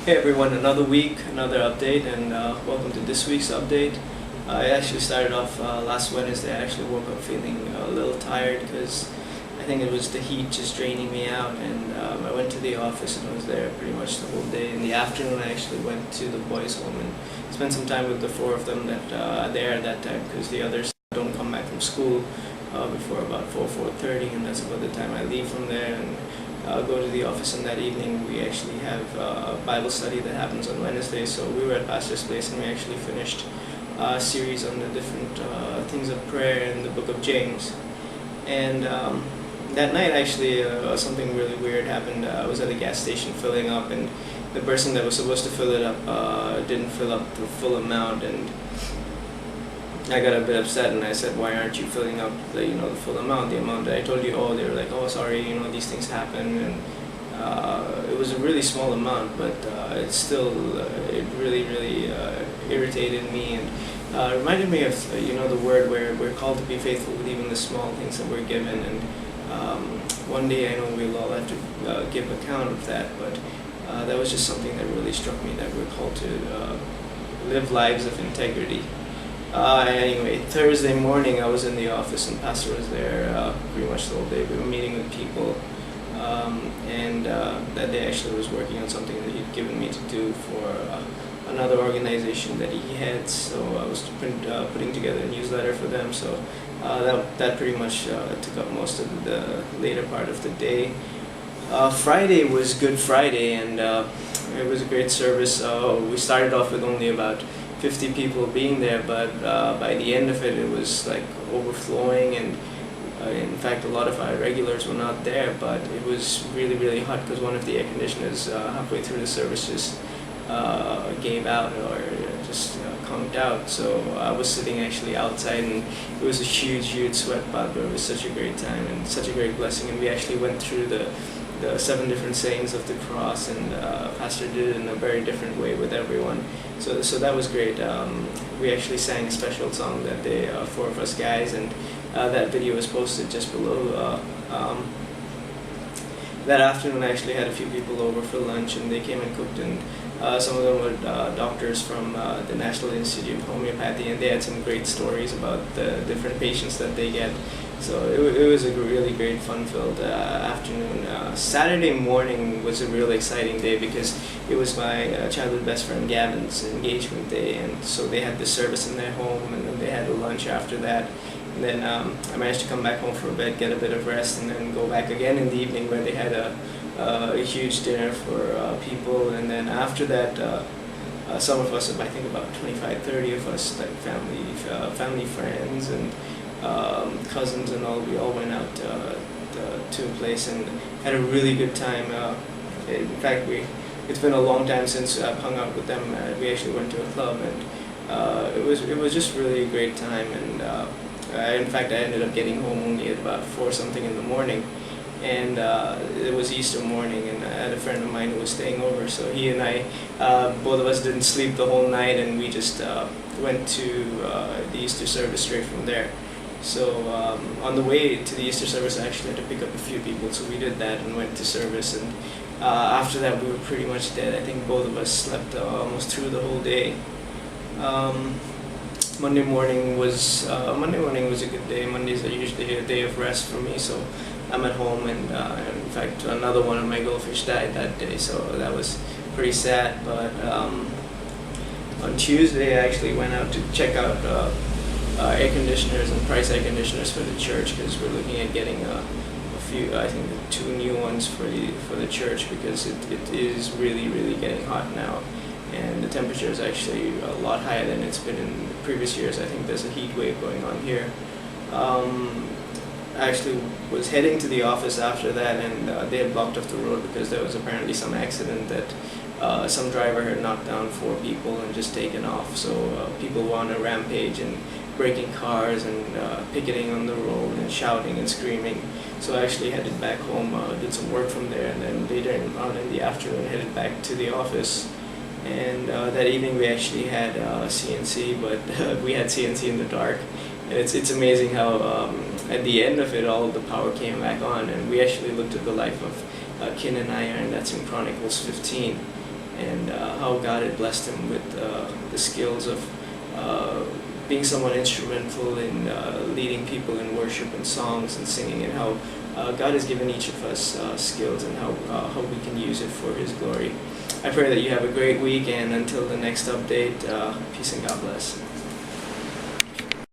Hey everyone, another week, another update, and welcome to this week's update. I actually started off last Wednesday. I actually woke up feeling a little tired because I think it was the heat just draining me out, and I went to the office and I was there pretty much the whole day. In the afternoon, I actually went to the boys' home and spent some time with the four of them that are there at that time because the others don't come back from school before about 4:30, and that's about the time I leave from there. And go to the office, and that evening we actually have a Bible study that happens on Wednesday. So we were at Pastor's Place and we actually finished a series on the different things of prayer in the book of James. And that night actually something really weird happened. I was at a gas station filling up, and the person that was supposed to fill it up didn't fill up the full amount, and I got a bit upset and I said, why aren't you filling up the full amount, the amount that I told you? Oh, they were like, oh, sorry, these things happen. And it was a really small amount, but it still, it really irritated me, and reminded me of, the word where we're called to be faithful with even the small things that we're given. And one day I know we'll all have to give account of that, but that was just something that really struck me, that we're called to live lives of integrity. Anyway, Thursday morning I was in the office and Pastor was there pretty much the whole day. We were meeting with people, and that day actually was working on something that he'd given me to do for another organization that he had. So I was putting together a newsletter for them. So that pretty much took up most of the later part of the day. Friday was Good Friday, and it was a great service. We started off with only about 50 people being there, but by the end of it, it was like overflowing, and in fact a lot of our regulars were not there, but it was really hot because one of the air conditioners halfway through the service just gave out, or just conked out. So I was sitting actually outside, and it was a huge sweat bath, but it was such a great time and such a great blessing. And we actually went through the 7 different sayings of the cross, and Pastor did it in a very different way with everyone. So that was great. We actually sang a special song that day, 4 of us guys, and that video was posted just below. That afternoon I actually had a few people over for lunch, and they came and cooked, and some of them were doctors from the National Institute of Homeopathy, and they had some great stories about the different patients that they get. So it was a really great, fun-filled afternoon. Saturday morning was a really exciting day because it was my childhood best friend Gavin's engagement day, and so they had the service in their home, and then they had a lunch after that. And then I managed to come back home for a bit, get a bit of rest, and then go back again in the evening where they had a huge dinner for people. And then after that, some of us, I think about 25-30 of us, like family friends and cousins and all, we all went out to a place and had a really good time. In fact, it's been a long time since I've hung out with them. We actually went to a club, and it was just really a great time. And in fact, I ended up getting home only at about 4 something in the morning, and it was Easter morning, and I had a friend of mine who was staying over, so he and I, both of us didn't sleep the whole night, and we just went to the Easter service straight from there. So on the way to the Easter service, I actually had to pick up a few people, so we did that and went to service, and after that we were pretty much dead. I think both of us slept almost through the whole day. Monday morning was a good day. Mondays are usually a day of rest for me, so I'm at home, and in fact another one of my goldfish died that day, so that was pretty sad. But on Tuesday I actually went out to check out air conditioners and price air conditioners for the church, because we're looking at getting a few, I think 2 new ones for the church, because it is really getting hot now, and the temperature is actually a lot higher than it's been in previous years. I think there's a heat wave going on here. I actually was heading to the office after that, and they had blocked off the road because there was apparently some accident that some driver had knocked down 4 people and just taken off. So people were on a rampage and breaking cars and picketing on the road and shouting and screaming. So I actually headed back home, did some work from there, and then later on in the afternoon headed back to the office. And that evening we actually had CNC, but we had CNC in the dark. And it's amazing how at the end of it all the power came back on, and we actually looked at the life of Kin and Iron, that's in Chronicles 15. and how God had blessed him with the skills of being someone instrumental in leading people in worship and songs and singing, and how God has given each of us skills and how we can use it for His glory. I pray that you have a great week, and until the next update, peace and God bless.